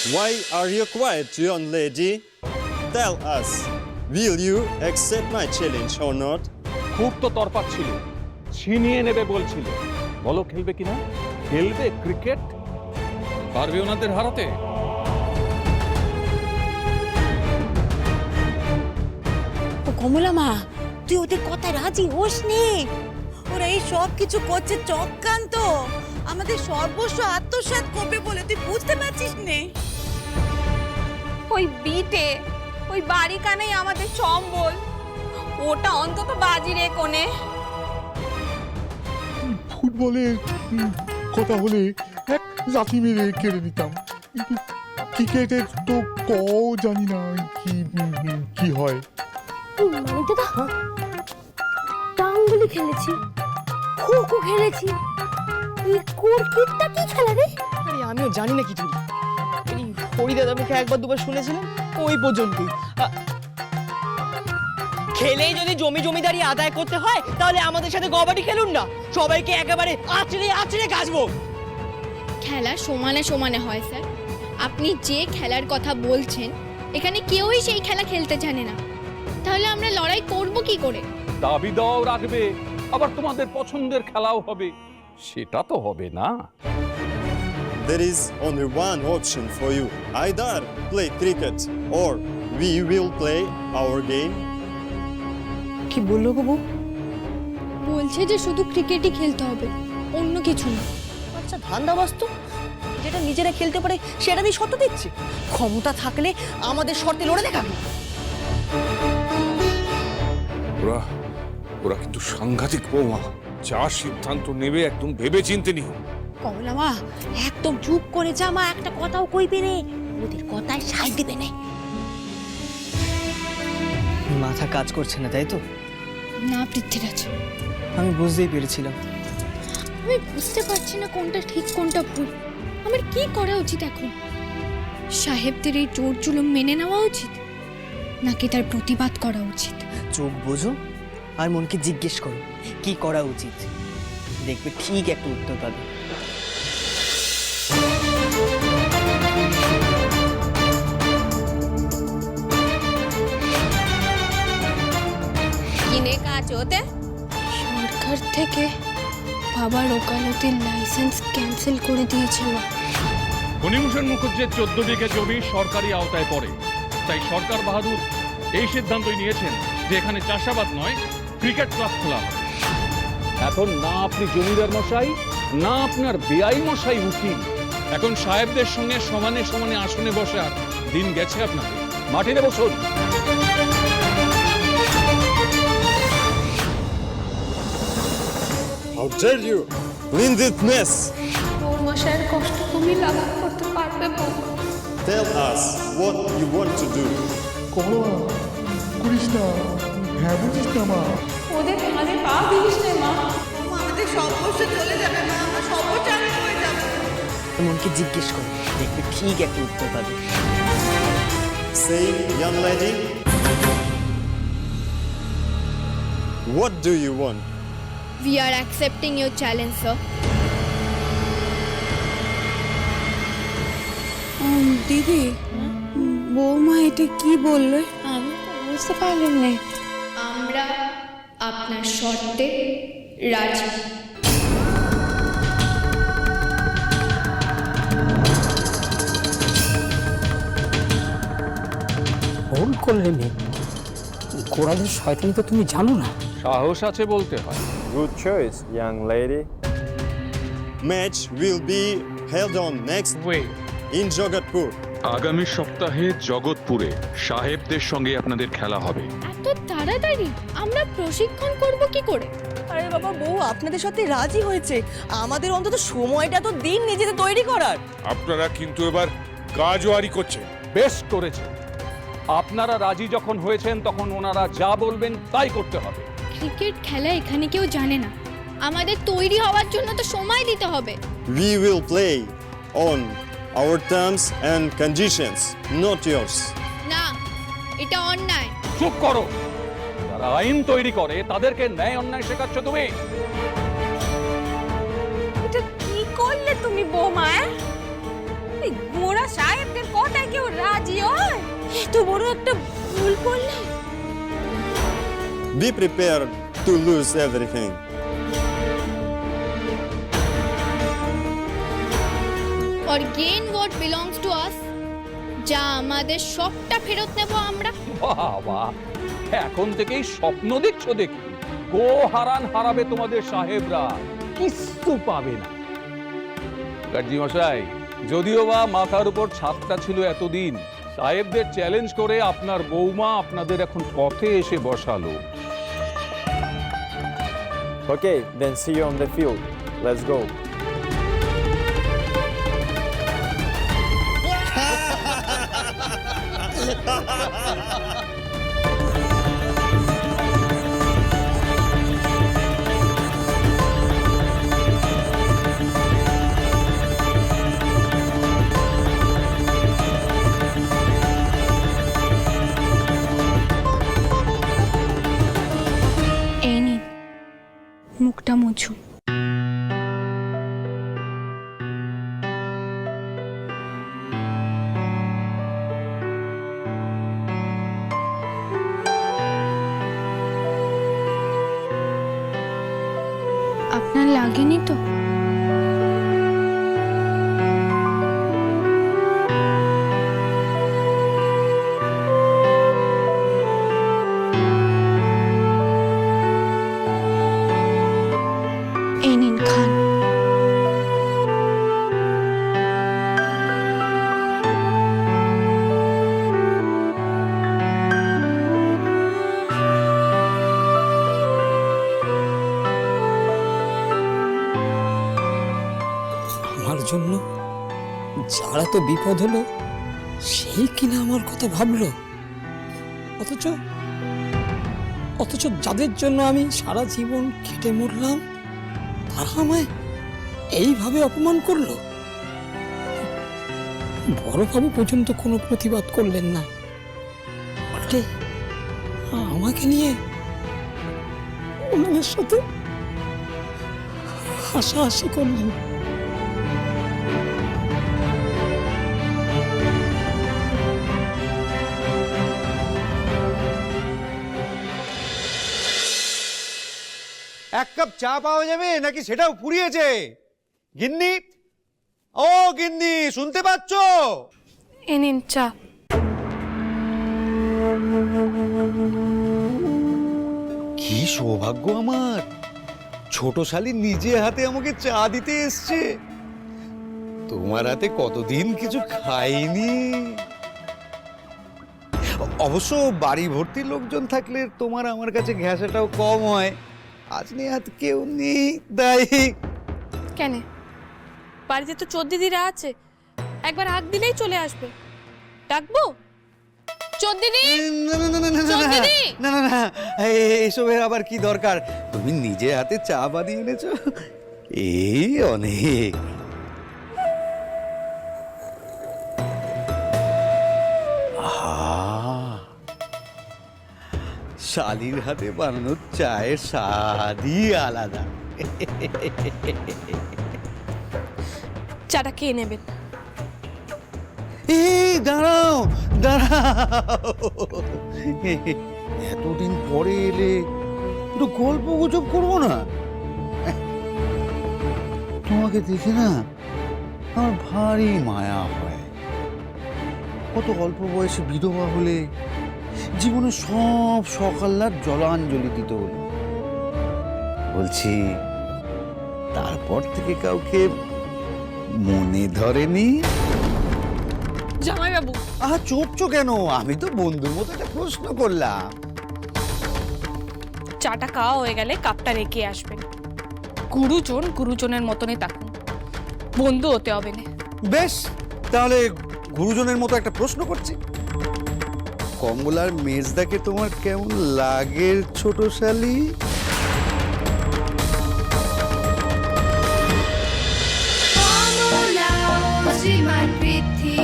Why are you quiet, young lady? Tell us, will you accept my challenge or not? খুব তো তরপাত ছিল, ছিনিয়ে নেবে বলছিল। বলো খেলবে কিনা? খেলবে ক্রিকেট? পারবে ওনাদের হারাতে? ও কমলা মা, তুই ওদের কথা রাজি হোস নে। ওরা এই সব কিছু করছে চক্রান্ত, আমাদের সর্বস্ব আত্মসাৎ করবে বলে তুই বুঝতে পারছিস নে। ওই বিটে, ওই বাড়ি কানাই আমাদের সম্বল, ওটা অন্তত বাজি রে কোনে। ফুটবলের কথা হলে এক লাথি মেরে কেড়ে নিতাম, কিন্তু ক্রিকেটের তো জানি না কি হয়। মানে দাদা টাঙ্গুলি খেলেছি, খোখো খেলেছি, ক্রিকেটটা কি খেলা রে? আরে আমিও জানি না কিছু, এই হরিদাদার মুখে একবার দুবার শুনেছিলাম, ওই পর্যন্তই। খেলেই যদি জমিদারি আদায় করতে হয় তাহলে আমাদের সাথে কবাডি খেলুন না, সবাইকে একেবারে আছড়ে আছড়ে গাছবো। খেলা সমানে সমানে হয় স্যার। আপনি যে খেলার কথা বলছেন এখানে কেউই সেই খেলা খেলতে জানে না, তাহলে আমরা লড়াই করব কি করে? দাবি দাও রাখবে, আবার তোমাদের পছন্দের খেলাও হবে, সেটা তো হবে না। There is only one option for you. Either play cricket or we will play our game. কি বললো গো বউ? বলছে যে শুধু ক্রিকেটই খেলতে হবে, অন্য কিছু না। আচ্ছা ধান্দাবাস্তু, যেটা নিজেরা খেলতে পারে সেটা দিয়ে শর্ত দিচ্ছে। ক্ষমতা থাকলে আমাদের শর্তে লড়ে দেখাবে। ওরা কিন্তু সাংঘাতিক বৌমা, যা সিদ্ধান্ত নেবে একদম ভেবে চিন্তে নিও। কমলা মা একদম চুপ করে যা মা, একটা কথাও কইবে রে, ওদের কথায় সাই দিবে না। মাথা কাজ করছে না তাই তো? না পৃথ্বীরাজ, আমি বুঝতেই পেরেছিলাম। আমি বুঝতে পারছি না কোনটা ঠিক কোনটা ভুল। আমার কি করা উচিত এখন? সাহেবদের এই জোর জুলুম মেনে নেওয়া উচিত, নাকি তার প্রতিবাদ করা উচিত? চোখ বোঝো আর মনকে জিজ্ঞেস করো কি করা উচিত, দেখবে ঠিক একটা উত্তর পাবে। কিনে কাজ হতে সরকার থেকে বাবার ওকালতির লাইসেন্স ক্যান্সেল করে দিয়েছে। ফণীভূষণ মুখুজ্জের 14 বিঘা জমি সরকারি আওতায় পড়ে, তাই সরকার বাহাদুর এই সিদ্ধান্তই নিয়েছেন যে এখানে চাষাবাদ নয়, ক্রিকেট ক্লাব খোলা হবে। এখন না আপনি জমিদার মশাই, না আপনার বেআই মশাই উকিল, এখন সাহেবদের সঙ্গে সমানে সমানে আসনে বসার দিন গেছে আপনাদের। মাটিতে বসুন। How dare you clean this mess? তোর মশাইয়ের কষ্ট তুমি লাঘব করতে পারবে বউ? Tell us what you want to do. Corona করিস না, হ্যাঁ বুঝিস না মা। ওদের কাঁধে পা দিস রে মা। আমাদের সর্বস্ব চলে যাবে মা, আমরা সর্বচারী হয়ে যাবো। মনকে জিজ্ঞেস করো, দেখবে ঠিক একটা উত্তর পাবে। Say, young lady, what do you want? We are accepting your challenge, sir. দিদি, বৌমা এটা কি বললে? আমি তো বুঝতে পারলাম না। আমরা আপনার শর্তে রাজি। ভুল করলে মেয়ে, গোড়াদের শয়তানি তো তুমি জানো না। সাহস আছে বলতে হয়। Good choice, young lady. Match will be held on next week in Jagatpur. আগামী সপ্তাহে জগৎপুরে সাহেবদের সঙ্গে আপনাদের খেলা হবে। এত তাড়াতাড়ি আমরা প্রশিক্ষণ করব কি করে? আরে বাবা বউ আপনাদের সাথে রাজি হয়েছে, আমাদের অন্তত সময়টা তো দিন নিজেদের তৈরি করার। আপনারা কিন্তু এবার গাজোয়ারি করছেন। বেশ করেছে, আপনারা রাজি যখন হয়েছেন তখন ওনারা যা বলবেন তাই করতে হবে। ক্রিকেট খেলা এখানে কেউ জানে না, আমাদের তৈরি হওয়ার জন্য তো সময় দিতে হবে। We will play on our terms and conditions, not yours. না, এটা অন্যায়। চুপ করো, যারা আইন তৈরি করে তাদেরকে ন্যায় অন্যায় শেখাচ্ছ তুমি। এটা কি করলে তুমি বৌমা? এই গোড়া সাহেবদের এত বড় একটা ভুল করলে। Be prepared to lose everything. or gain what belongs to us, যা আমাদের সবটা ফেরত নেব আমরা। বাবা, এখন থেকেই স্বপ্ন দেখছো দেখি। গো হারান হারাবে তোমাদের সাহেবরা, কিচ্ছু পাবে না। গার্জি মশাই, যদিও বা মাথার উপর ছাদটা ছিল এতদিন, সাহেবদের চ্যালেঞ্জ করে আপনার বৌমা আপনাদের এখন পথে এসে বসালো। Okay, then see you on the field. Let's go. এই নিন, মুখটা মুছুন। আপনার লাগেনি তো? এই নিন, খান। আমার জন্য যারা তো বিপদ হলো সেই কিনা আমার কথা ভাবলো, অথচ অথচ যাদের জন্য আমি সারা জীবন খেটে মরলাম তারা আমায় এইভাবে অপমান করলো। বড়বাবু পর্যন্ত কোনো প্রতিবাদ করলেন না, উল্টে আমাকে নিয়ে ওনাদের সাথে হাসাহাসি করলেন। এক কাপ চা পাওয়া যাবে নাকি সেটাও ফুরিয়েছে? গিন্নি, ও গিন্নি, শুনতে পাচ্ছ? এ নিন চা। কি সৌভাগ্য আমার, ছোট শালি নিজে হাতে আমাকে চা দিতে এসছে। তোমার হাতে কতদিন কিছু খাইনি। অবশ্য বাড়ি ভর্তি লোকজন থাকলে তোমার আমার কাছে ঘেঁষাটাও কম হয়। আজ নেহাত কেউ নেই, তাই। কেন, বাড়িতে তো চোদ্দিদিরা আছে, একবার হাত দিলেই চলে আসবে। ডাকবো? চোদ্দিদি, না না না না না চোদ্দিদি! না না না, এসবের আবার কি দরকার? তুমি নিজে হাতে চা বানিয়ে এনেছো, এই অনেক। শালির হাতে বানানো চায়ের স্বাদই আলাদা। চাটা খেয়ে নেবেন। এই দাঁড়াও দাঁড়াও, এতদিন পরে এলে একটু গল্প গুজব করবো না? তোমাকে দেখে না আমার ভারী মায়া হয়। কত অল্প বয়সে বিধবা হলে, জীবনে সব সকাল্লার জলাঞ্জলি দিতে হলো। বলছি, তারপর থেকে কাউকে মনে ধরেনি? জামাইবাবু, আহা, চোপছো কেন? আমি তো বন্ধুর মতো একটা প্রশ্ন করলাম। চাটা খাওয়া হয়ে গেলে কাপটা রেখে আসবেন। গুরুজন গুরুজনের মতনই থাকুন, বন্ধু হতে হবে না। বেশ, তাহলে গুরুজনের মতো একটা প্রশ্ন করছি। কমলার মেজদাকে তোমার কেমন লাগে ছোট শালি? শ্রীমান পৃথ্বী